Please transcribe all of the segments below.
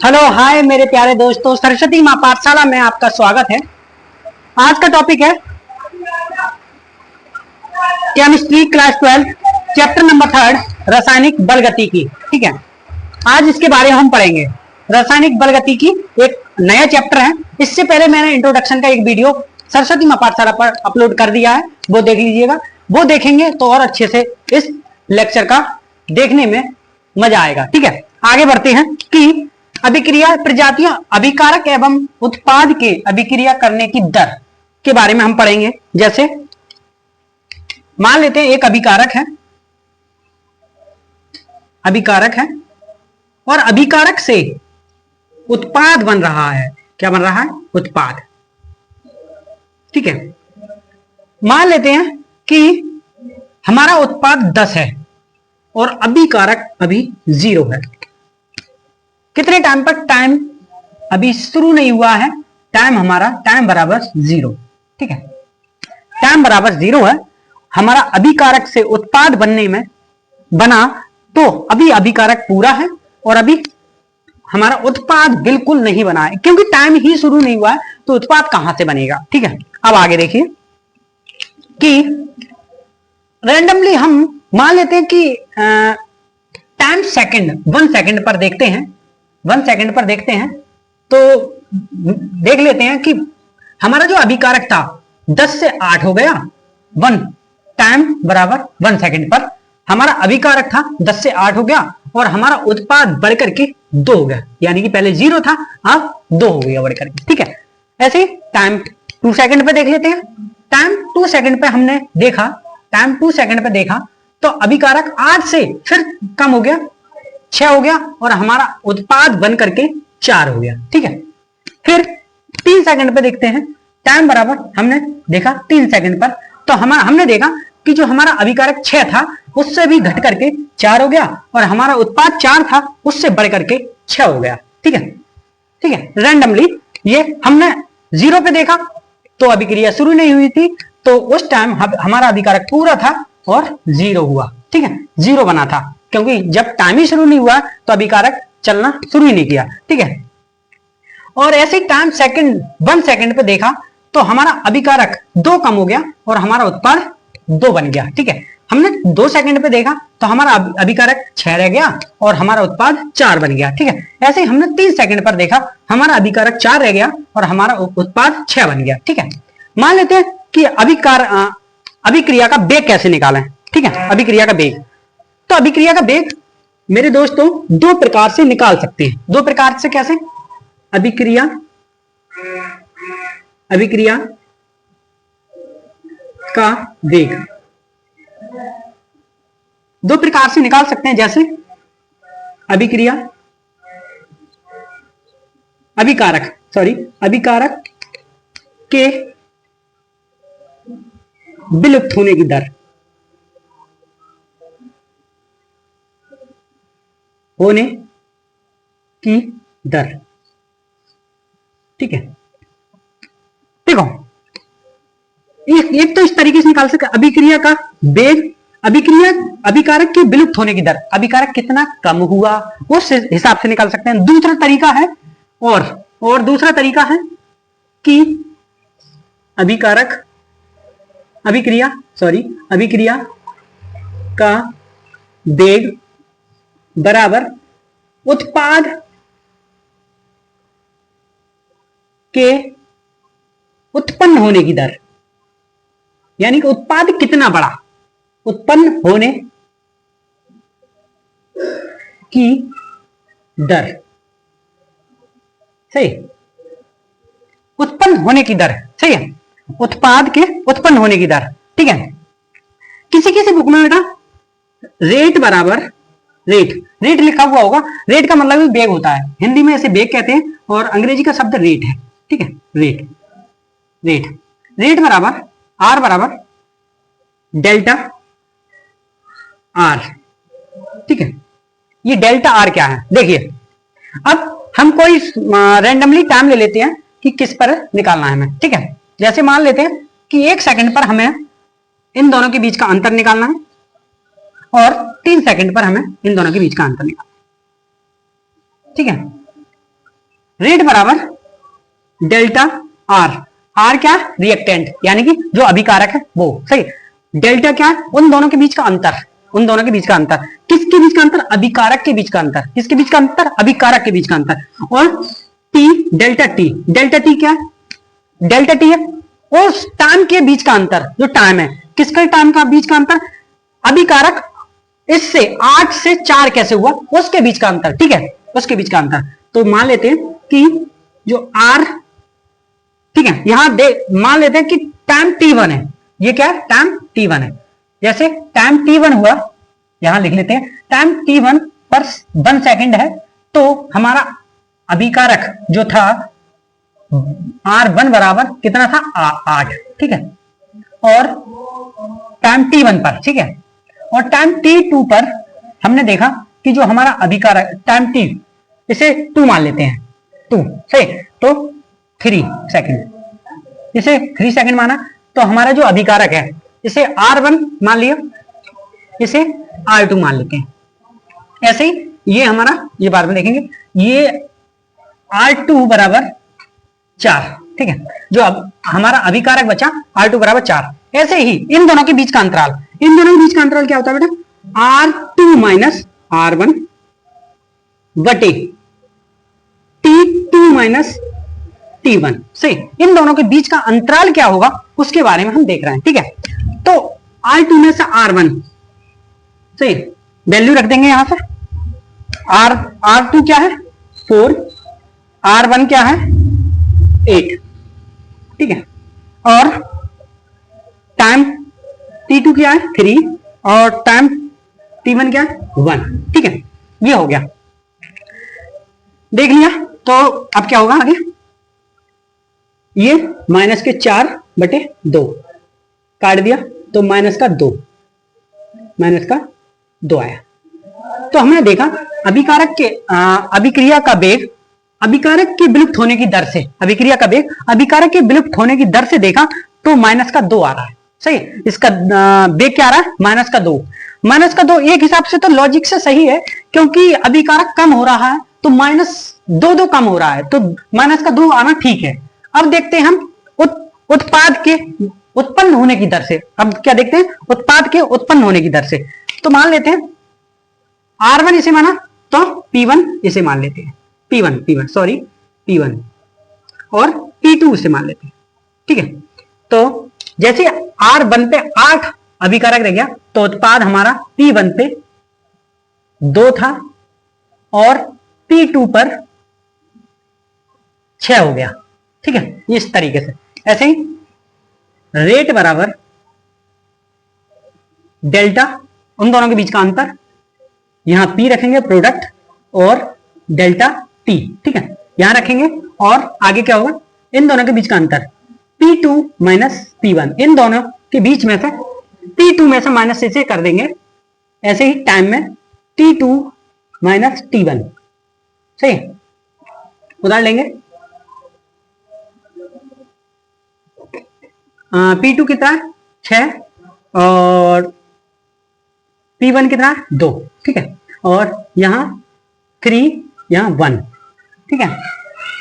Hello hi मेरे प्यारे दोस्तों, सरस्वती माँ पाठशाला में आपका स्वागत है। आज का टॉपिक है केमिस्ट्री क्लास 12 चैप्टर नंबर 3 रासायनिक बलगतिकी। ठीक है, आज इसके बारे में हम पढ़ेंगे। रासायनिक बलगतिकी एक नया चैप्टर है। इससे पहले मैंने इंट्रोडक्शन का एक वीडियो सरस्वती माँ पाठशाला पर अपलोड कर दिया है, वो देख लीजिएगा। वो देखेंगे तो और अच्छे से इस लेक्चर का देखने में मजा आएगा। ठीक है, आगे बढ़ते हैं कि अभिक्रिया प्रजातियां अभिकारक एवं उत्पाद के अभिक्रिया करने की दर के बारे में हम पढ़ेंगे। जैसे मान लेते हैं एक अभिकारक है और अभिकारक से उत्पाद बन रहा है। क्या बन रहा है? उत्पाद। ठीक है, मान लेते हैं कि हमारा उत्पाद 10 है और अभिकारक अभी 0 है। कितने टाइम पर? टाइम अभी शुरू नहीं हुआ है, टाइम बराबर 0। ठीक है, टाइम बराबर 0 है। हमारा अभिकारक से उत्पाद बनने में बना तो अभी अभिकारक पूरा है और अभी हमारा उत्पाद बिल्कुल नहीं बना है, क्योंकि टाइम ही शुरू नहीं हुआ है तो उत्पाद कहां से बनेगा। ठीक है, अब आगे देखिए कि रैंडमली हम मान लेते हैं कि टाइम सेकंड 1 सेकंड पर देखते हैं। 1 सेकंड पर देखते हैं तो देख लेते हैं कि हमारा जो अभिकारक था 10 से 8 हो गया। 1 टाइम बराबर 1 सेकंड पर हमारा अभिकारक था 10 से 8 हो गया और हमारा उत्पाद बढ़कर के 2 हो गया, यानी कि पहले 0 था अब 2 हो गया बढ़कर के। ठीक है, ऐसे टाइम 2 सेकंड पे देख लेते हैं। टाइम 2 सेकंड पे हमने देखा, टाइम 2 सेकंड पे देखा तो अभिकारक 8 से फिर कम हो गया, 6 हो गया और हमारा उत्पाद बन करके 4 हो गया। ठीक है, फिर 3 सेकंड पे देखते हैं। टाइम बराबर हमने देखा 3 सेकंड पर तो हमने देखा कि जो हमारा अभिकारक 6 था उससे भी घट करके 4 हो गया और हमारा उत्पाद 4 था उससे बढ़ करके 6 हो गया। ठीक है, ठीक है, रैंडमली ये हमने 0 पे देखा तो अभिक्रिया शुरू नहीं हुई थी, तो उस टाइम हमारा अभिकारक पूरा था और 0 हुआ। ठीक है, 0 बना था, क्योंकि जब टाइम ही शुरू नहीं हुआ तो अभिकारक चलना शुरू ही नहीं किया। ठीक है, और ऐसे टाइम सेकंड 1 सेकंड पे देखा तो हमारा अभिकारक 2 कम हो गया और हमारा उत्पाद 2 बन गया। ठीक है, हमने 2 सेकंड पे देखा तो हमारा अभिकारक 6 रह गया और हमारा उत्पाद 4 बन गया। ठीक है, ऐसे ही हमने 3 सेकंड पर देखा, हमारा अभिकारक 4 रह गया और हमारा उत्पाद 6 बन गया। ठीक है, मान लेते हैं कि अभिक्रिया का वेग कैसे निकालें। ठीक है, अभिक्रिया का वेग, तो अभिक्रिया का वेग मेरे दोस्तों 2 प्रकार से निकाल सकते हैं। 2 प्रकार से कैसे? अभिक्रिया का वेग 2 प्रकार से निकाल सकते हैं। जैसे अभिकारक के विलुप्त होने की दर, ठीक है, देखो एक तो इस तरीके से निकाल सकते अभिक्रिया का वेग, अभिकारक के विलुप्त होने की दर, अभिकारक कितना कम हुआ उस हिसाब से निकाल सकते हैं। दूसरा तरीका है और दूसरा तरीका है कि अभिक्रिया का वेग बराबर उत्पाद के उत्पन्न होने की दर, यानी कि उत्पाद कितना बड़ा, उत्पन्न होने की दर। सही, उत्पन्न होने की दर सही है, उत्पाद के उत्पन्न होने की दर। ठीक है, किसी बुक में बेटा रेट बराबर रेट लिखा हुआ होगा। रेट का मतलब वेग होता है, हिंदी में इसे वेग कहते हैं और अंग्रेजी का शब्द रेट है। ठीक है, रेट बराबर आर बराबर डेल्टा आर। ठीक है, ये डेल्टा आर क्या है देखिए। अब हम कोई रैंडमली टाइम ले लेते हैं कि किस पर निकालना है हमें। ठीक है, जैसे मान लेते हैं कि 1 सेकंड पर हमें इन दोनों के बीच का अंतर निकालना है और 3 सेकंड पर हमें इन दोनों के बीच का अंतर निकालना है। ठीक है, रेट बराबर डेल्टा आर, आर क्या, रिएक्टेंट यानी कि जो अभिकारक है वो, सही। डेल्टा क्या है, उन दोनों के बीच का अंतर, उन दोनों के बीच का अंतर, किसके बीच का अंतर, अभिकारक के बीच का अंतर, किसके बीच का अंतर, अभिकारक के बीच का अंतर। और T, delta T, delta T क्या है, डेल्टा टी है उस टाइम के बीच का अंतर, जो टाइम है, किसके टाइम का बीच का अंतर, अभिकारक इससे 8 से 4 कैसे हुआ, उसके बीच का अंतर, ठीक है, उसके बीच का अंतर। तो मान लेते हैं कि जो आर, ठीक है, यहां दे मान लेते हैं कि टाइम t1 है, ये क्या है, टाइम t1 है। जैसे टाइम t1 हुआ, यहां लिख लेते हैं टाइम t1 पर 1 सेकंड है, तो हमारा अभिकारक जो था R1 बराबर कितना था, 8, ठीक है। और टाइम t1 पर, ठीक है, और टाइम t2 पर हमने देखा कि जो हमारा अभिकारक टाइम t, इसे 2 मान लेते हैं, 2 सही, तो 3 सेकंड, इसे 3 सेकंड माना, तो हमारा जो अभिकारक है इसे R1 मान लिया, इसे R2 मान लेते हैं। ऐसे ही ये हमारा, ये बाद में देखेंगे, ये R2 बराबर 4, ठीक है, जो अब हमारा अभिकारक बचा R2 बराबर 4। ऐसे ही इन दोनों के बीच का अंतराल, इन दोनों के बीच का अंतराल क्या होता है बेटा, R2 माइनस R1 बटे T2 माइनस T1, सही। इन दोनों के बीच का अंतराल क्या होगा उसके बारे में हम देख रहे हैं, ठीक है। तो R2 में से R1, सही, वैल्यू रख देंगे यहां पर, R2 क्या है 4, R1 क्या है 8, ठीक है, और टाइम T2 क्या है 3, और टाइम T1 क्या है 1, ठीक है, ये हो गया, देख लिया। तो अब क्या होगा आगे, ये माइनस के 4 बटे 2 काट दिया, तो माइनस का 2, माइनस का 2 आया। तो हमने देखा अभिकारक के अभिक्रिया का वेग अभिकारक के विलुप्त होने की दर से, अभिक्रिया का वेग अभिकारक के विलुप्त होने की दर से देखा तो माइनस का 2 आ रहा है, सही। इसका वेग क्या आ रहा है, माइनस का 2, माइनस का 2 एक हिसाब से तो लॉजिक से सही है, क्योंकि अभिकारक कम हो रहा है तो माइनस 2 कम हो रहा है, तो माइनस का 2 आना ठीक है। अब देखते हैं हम उत्पाद के उत्पन्न होने की दर से, अब क्या देखते हैं, उत्पाद के उत्पन्न होने की दर से। तो मान लेते हैं R1 इसे माना, तो P1 इसे मान लेते हैं, P1 और P2 इसे मान लेते हैं, ठीक है। तो जैसे R1 पे 8 अभिकारक रह गया, तो उत्पाद हमारा P1 पे 2 था और P2 पर 6 हो गया, ठीक है, इस तरीके से। ऐसे ही रेट बराबर डेल्टा, उन दोनों के बीच का अंतर, यहां P रखेंगे प्रोडक्ट, और डेल्टा T, ठीक है, यहां रखेंगे, और आगे क्या होगा, इन दोनों के बीच का अंतर P2 माइनस P1, इन दोनों के बीच में से P2 में से माइनस इसे कर देंगे। ऐसे ही टाइम में T2 माइनस T1, सही, उदाहरण लेंगे। P2 कितना है 6, और P1 कितना है 2, ठीक है, और यहाँ 3, यहाँ 1, ठीक है।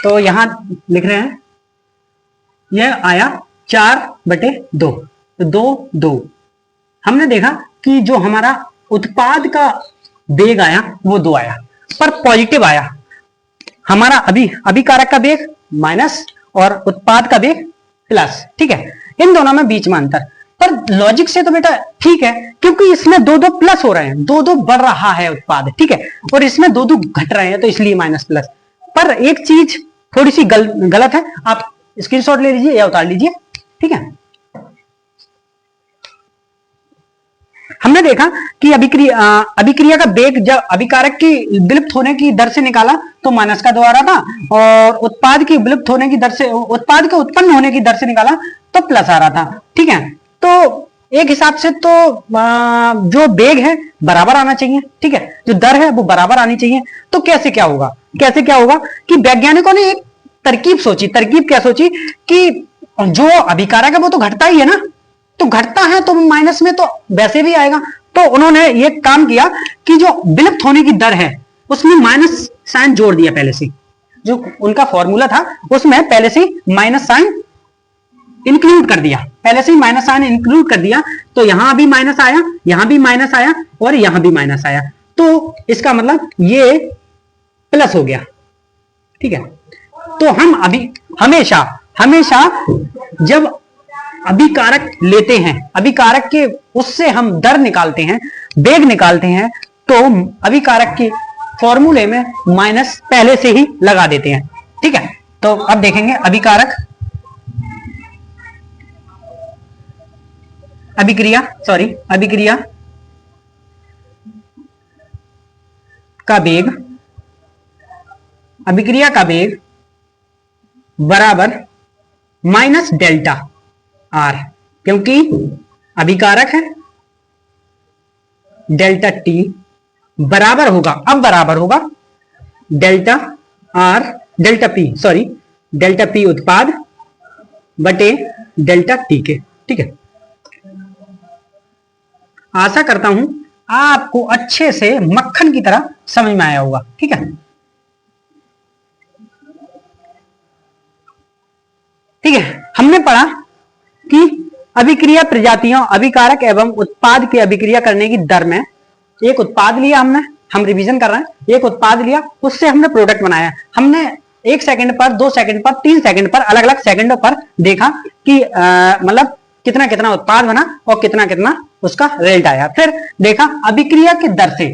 तो यहां लिख रहे हैं, यह आया 4 बटे 2, तो 2 हमने देखा कि जो हमारा उत्पाद का वेग आया वो 2 आया, पर पॉजिटिव आया, हमारा अभिकारक का वेग माइनस और उत्पाद का वेग प्लस, ठीक है, इन दोनों में बीच में अंतर। पर लॉजिक से तो बेटा ठीक है, क्योंकि इसमें 2 प्लस हो रहे हैं, 2 बढ़ रहा है उत्पाद, ठीक है, और इसमें 2 घट रहे हैं, तो इसलिए माइनस प्लस। पर एक चीज थोड़ी सी गलत है, आप स्क्रीनशॉट ले लीजिए या उतार लीजिए, ठीक है। हमने देखा कि अभिक्रिया का वेग जब अभिकारक की विलुप्त होने की दर से निकाला तो माइनस का 2 आ रहा था, और उत्पाद की विलुप्त होने की दर से, उत्पाद के उत्पन्न होने की दर से निकाला तो प्लस आ रहा था, ठीक है। तो एक हिसाब से तो जो वेग है बराबर आना चाहिए, ठीक है, जो दर है वो बराबर आनी चाहिए। तो कैसे क्या होगा कि वैज्ञानिकों ने एक तरकीब सोची। तरकीब क्या सोची कि जो अभिकारक है वो तो घटता ही है ना, तो घटता है तो माइनस में तो वैसे भी आएगा। तो उन्होंने ये काम किया कि जो विलुप्त होने की दर है उसमें माइनस साइन जोड़ दिया पहले से, जो उनका फॉर्मूला था उसमें पहले से माइनस साइन इंक्लूड कर दिया, पहले से ही माइनस साइन इंक्लूड कर दिया, तो यहां भी माइनस आया, यहां भी माइनस आया और यहां भी माइनस आया, तो इसका मतलब ये प्लस हो गया। ठीक है, तो हम अभी हमेशा हमेशा जब अभिकारक लेते हैं, अभिकारक के उससे हम दर निकालते हैं, वेग निकालते हैं, तो अभिकारक के फॉर्मूले में माइनस पहले से ही लगा देते हैं। ठीक है, तो अब देखेंगे अभिकारक अभिक्रिया अभिक्रिया का वेग, अभिक्रिया का वेग बराबर माइनस डेल्टा आर, क्योंकि अभिकारक है, डेल्टा टी बराबर होगा, अब बराबर होगा डेल्टा आर, डेल्टा पी उत्पाद बटे डेल्टा टी के। ठीक है, आशा करता हूं आपको अच्छे से मक्खन की तरह समझ में आया होगा। ठीक है, ठीक है, हमने पढ़ा कि अभिक्रिया प्रजातियों, अभिकारक एवं उत्पाद की अभिक्रिया करने की दर में, एक उत्पाद लिया हमने, हम रिवीजन कर रहे हैं, एक उत्पाद लिया, उससे हमने प्रोडक्ट बनाया, हमने 1 सेकंड पर, 2 सेकंड पर, 3 सेकंड पर, अलग अलग सेकंडों पर देखा कि मतलब कितना कितना उत्पाद बना और कितना कितना उसका रिजल्ट आया। फिर देखा अभिक्रिया के दर से,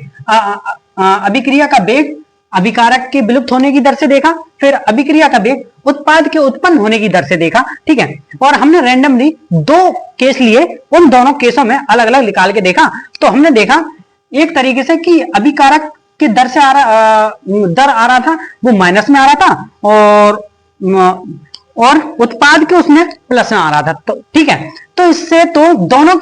अभिक्रिया का वेग अभिकारक के विलुप्त होने की दर से देखा, फिर अभिक्रिया का वेग उत्पाद के उत्पन्न होने की दर से देखा। ठीक है, और हमने रैंडमली 2 केस लिए, उन दोनों केसों में अलग अलग निकाल के देखा, तो हमने देखा एक तरीके से कि अभिकारक के दर से दर आ रहा था वो माइनस में आ रहा था, और उत्पाद के उसमें प्लस में आ रहा था। तो ठीक है, तो इससे तो दोनों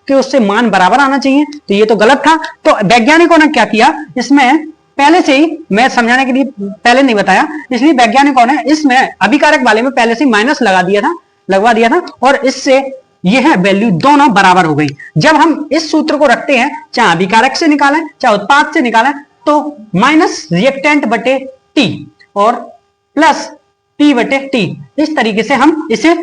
के उससे मान बराबर आना चाहिए, तो ये तो गलत था। तो वैज्ञानिकों ने क्या किया, इसमें पहले से ही, मैं समझाने के लिए पहले नहीं बताया, इसलिए वैज्ञानिकों ने इसमें अभिकारक वाले में पहले से माइनस लगवा दिया था और इससे यह वैल्यू दोनों बराबर हो गई। जब हम इस सूत्र को रखते हैं, चाहे अभिकारक से निकालें चाहे उत्पाद से निकालें, तो माइनस रिएक्टेंट बटे टी और प्लस पी बटे टी, इस तरीके से हम इसे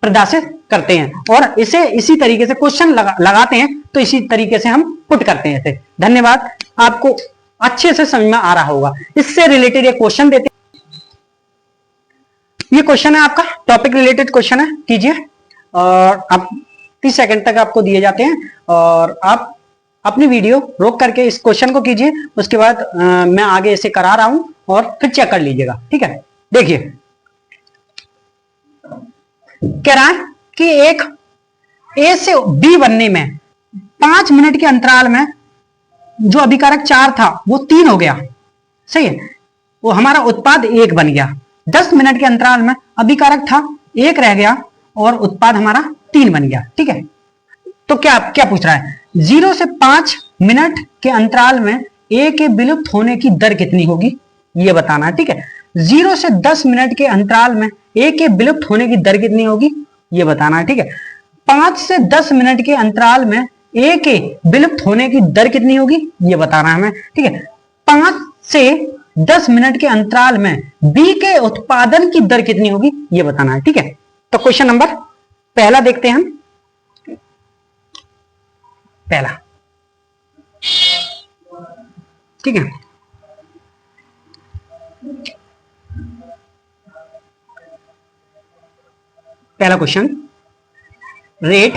प्रदर्शित करते हैं और इसे इसी तरीके से क्वेश्चन लगाते हैं, तो इसी तरीके से हम पुट करते हैं इसे। धन्यवाद, आपको अच्छे से समझ में आ रहा होगा। इससे रिलेटेड एक क्वेश्चन देते हैं, ये क्वेश्चन है आपका टॉपिक रिलेटेड क्वेश्चन है, कीजिए, और आप 30 सेकंड तक आपको दिए जाते हैं और आप अपनी वीडियो रोक करके इस क्वेश्चन को कीजिए, उसके बाद मैं आगे इसे करा रहा हूं और फिर चेक कर लीजिएगा। ठीक है, देखिए कह रहा है कि एक ए से बी बनने में 5 मिनट के अंतराल में जो अभिकारक 4 था वो 3 हो गया, सही है, वो हमारा उत्पाद 1 बन गया। 10 मिनट के अंतराल में अभिकारक था 1 रह गया और उत्पाद हमारा 3 बन गया। ठीक है, तो क्या क्या पूछ रहा है, 0 से 5 मिनट के अंतराल में ए के विलुप्त होने की दर कितनी होगी ये बताना है। ठीक है, 0 से 10 मिनट के अंतराल में ए के विलुप्त होने की दर कितनी होगी ये बताना है। ठीक है, 5 से 10 मिनट के अंतराल में ए के विलुप्त होने की दर कितनी होगी ये बताना है हमें। ठीक है, 5 से 10 मिनट के अंतराल में बी के उत्पादन की दर कितनी होगी ये बताना है। ठीक है, तो क्वेश्चन नंबर पहला देखते हैं हम। पहला, ठीक है, पहला क्वेश्चन, रेट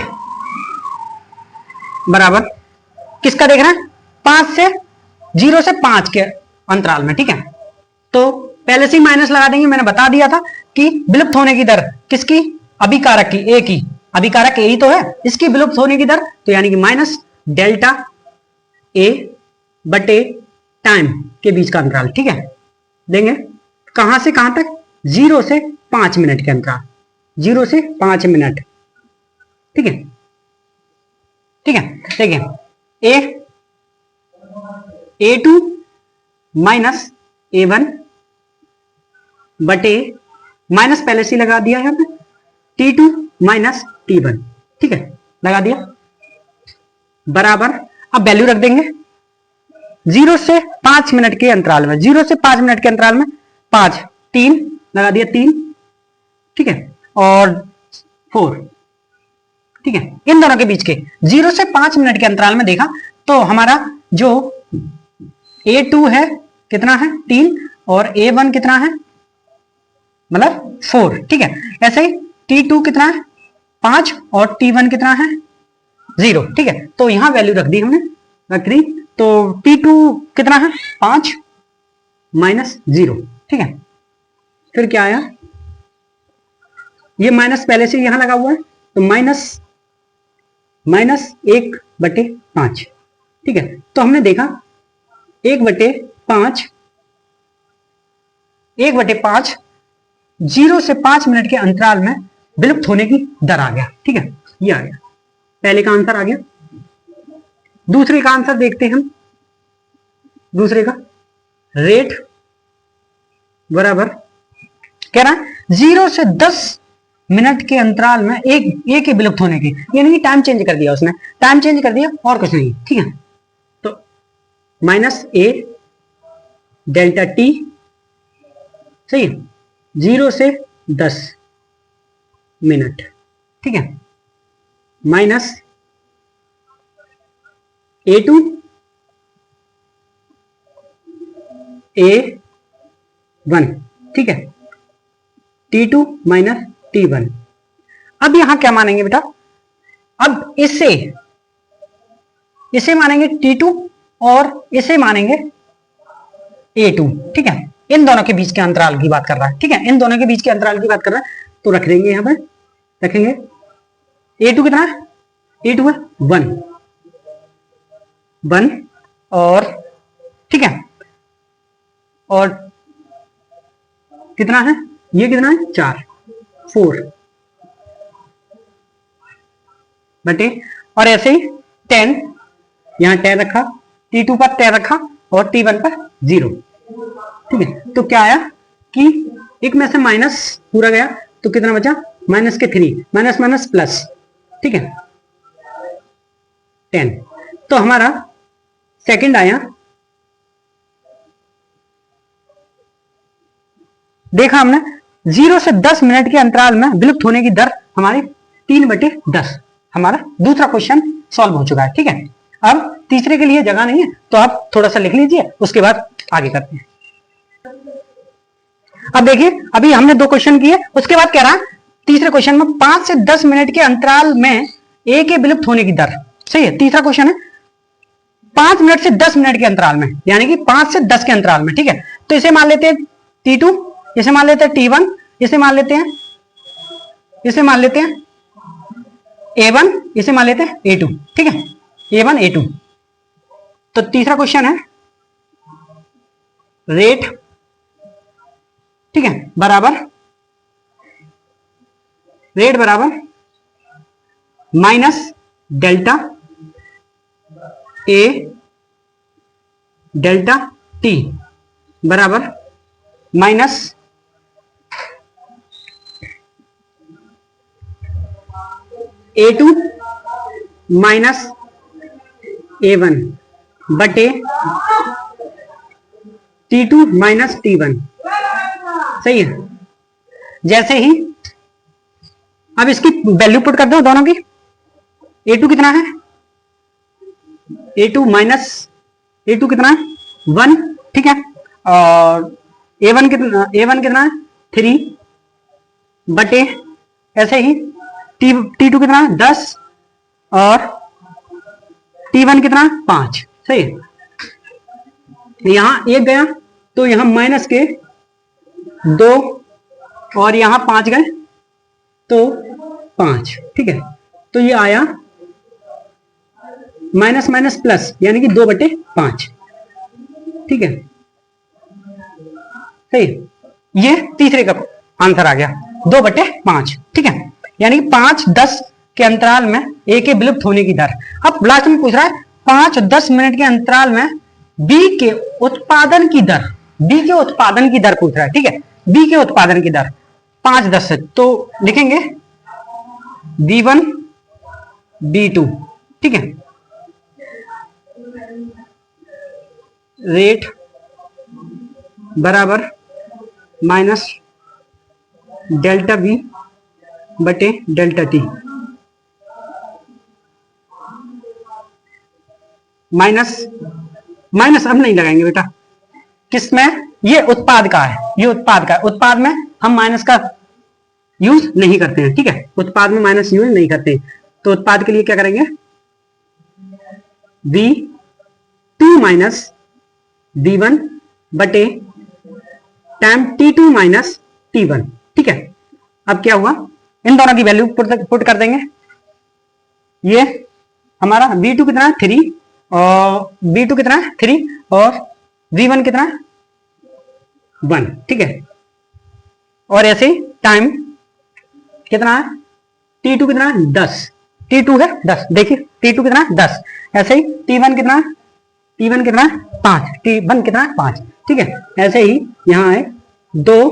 बराबर किसका देख रहे हैं, 5 से 0 से 5 के अंतराल में। ठीक है, तो पहले से ही माइनस लगा देंगे, मैंने बता दिया था कि विलुप्त होने की दर किसकी, अभिकारक की, ए की, अभिकारक ए ही तो है, इसकी विलुप्त होने की दर, तो यानी कि माइनस डेल्टा ए बटे टाइम के बीच का अंतराल। ठीक है, देंगे कहां से कहां तक, 0 से 5 मिनट के अंतराल, 0 से 5 मिनट। ठीक है, ठीक है, देखिए A2 माइनस A1 बटे माइनस पहले से लगा दिया है T2 माइनस T1। ठीक है, लगा दिया, बराबर, अब वैल्यू रख देंगे, 0 से 5 मिनट के अंतराल में, 0 से 5 मिनट के अंतराल में 5, 3 लगा दिया 3, ठीक है, और 4, ठीक है। इन दोनों के बीच के 0 से 5 मिनट के अंतराल में देखा तो हमारा जो A2 है कितना है 3, और A1 कितना है मतलब 4, ठीक है। ऐसे ही T2 कितना है 5 और T1 कितना है 0, ठीक है। तो यहां वैल्यू रख दी हमने, रख दी। तो T2 कितना है 5 माइनस 0, ठीक है। फिर क्या आया, ये माइनस पहले से यहां लगा हुआ है तो माइनस 1/5, ठीक है। तो हमने देखा 1/5, 1/5 0 से 5 मिनट के अंतराल में विलुप्त होने की दर आ गया, ठीक है। ये आ गया, पहले का आंसर आ गया। दूसरे का आंसर देखते हैं हम। दूसरे का रेट बराबर कह रहा है 0 से 10 मिनट के अंतराल में एक के विलुप्त होने की, यानी कि टाइम चेंज कर दिया उसने, टाइम चेंज कर दिया और कुछ नहीं, ठीक है। तो -a डेल्टा t, सही है, 0 से 10 मिनट, ठीक है, माइनस A2 A1, ठीक है, T2 माइनस T1। अब यहां क्या मानेंगे बेटा, अब इसे मानेंगे T2 और इसे मानेंगे A2, ठीक है। इन दोनों के बीच के अंतराल की बात कर रहा है, ठीक है, इन दोनों के बीच के अंतराल की बात कर रहा है। तो रख देंगे यहां पर, रखेंगे A2 कितना है, A2 है 1 और, ठीक है, और कितना है, ये कितना है 4 बटे, और ऐसे ही 10, यहां 10 रखा, T2 पर 10 रखा और T1 पर 0, ठीक है। तो क्या आया कि एक में से माइनस पूरा गया तो कितना बचा, -3, माइनस माइनस प्लस, ठीक है, 10। तो हमारा सेकंड आया, देखा हमने 0 से 10 मिनट के अंतराल में विलुप्त होने की दर हमारी 3/10। हमारा दूसरा क्वेश्चन सॉल्व हो चुका है, ठीक है। अब तीसरे के लिए जगह नहीं है तो आप थोड़ा सा लिख लीजिए, उसके बाद आगे करते हैं। अब देखिए, अभी हमने 2 क्वेश्चन किए, उसके बाद कह रहा है तीसरे क्वेश्चन में 5 से 10 मिनट के अंतराल में ए के विलुप्त होने की दर, सही है। तीसरा क्वेश्चन है 5 मिनट से 10 मिनट के अंतराल में, यानी कि 5 से 10 के अंतराल में, ठीक है। तो इसे मान लेते हैं T2, इसे मान लेते हैं T1, इसे मान लेते हैं A1, इसे मान लेते हैं A2, ठीक है, A1 A2। तो तीसरा क्वेश्चन है रेट, ठीक है, बराबर रेट बराबर minus delta A delta T बराबर माइनस A2 माइनस A1 बटे T2 माइनस T1, सही है। जैसे ही अब इसकी वैल्यू पुट कर दो दोनों की, A2 कितना है, A2 माइनस A2 कितना है 1, ठीक है, और A1 कितना है 3 बटे, ऐसे ही T2 कितना है 10 और T1 कितना है 5, सही है। यहां 1 गया तो यहां माइनस के 2 और यहां 5 गए तो 5, ठीक है। तो ये आया माइनस माइनस प्लस, यानी कि 2/5, ठीक है, सही। ये तीसरे का आंसर आ गया 2/5, ठीक है, यानी 5-10 के अंतराल में ए के विलुप्त होने की दर। अब लास्ट में पूछ रहा है 5-10 मिनट के अंतराल में बी के उत्पादन की दर, बी के उत्पादन की दर पूछ रहा है, ठीक है, बी के उत्पादन की दर 5-10 से, तो लिखेंगे B1 B2, ठीक है, रेट बराबर माइनस डेल्टा वी बटे डेल्टा टी, माइनस माइनस अब नहीं लगाएंगे बेटा, किसमें, ये उत्पाद का है, ये उत्पाद का है, उत्पाद में हम माइनस का यूज नहीं करते हैं, ठीक है, उत्पाद में माइनस यूज नहीं करते, तो उत्पाद के लिए क्या करेंगे, V2 माइनस V1 बटे टाइम T2 माइनस T1, ठीक है। अब क्या हुआ, इन दोनों की वैल्यू पुट कर देंगे, ये हमारा V2 कितना 3 और V2 कितना 3 और V1 कितना 1, ठीक है, और ऐसे टाइम कितना है, T2 कितना 10, T2 है 10, देखिए T2 कितना 10, ऐसे ही T1 कितना 5, T1 कितना 5, ठीक है, ऐसे ही यहाँ है 2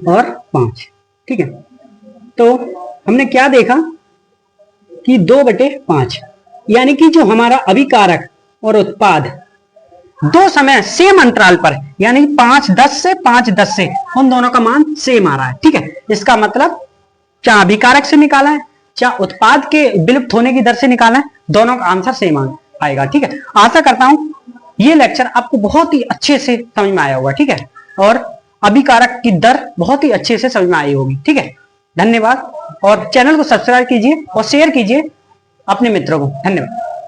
और 5, ठीक है। तो हमने क्या देखा कि 2/5, यानी कि जो हमारा अभिकारक और उत्पाद दो समय सेम अंतराल पर, यानी 5-10 से 5-10 से उन दोनों का मान सेम आ रहा है, ठीक है। इसका मतलब चाहे अभिकारक से निकाला है चाहे उत्पाद के विलुप्त होने की दर से निकाला है, दोनों का आंसर सेम आएगा, ठीक है। आशा करता हूं ये लेक्चर आपको बहुत ही अच्छे से समझ में आया होगा, ठीक है, और अभिकारक की दर बहुत ही अच्छे से समझ में आई होगी, ठीक है। धन्यवाद, और चैनल को सब्सक्राइब कीजिए और शेयर कीजिए अपने मित्रों को। धन्यवाद।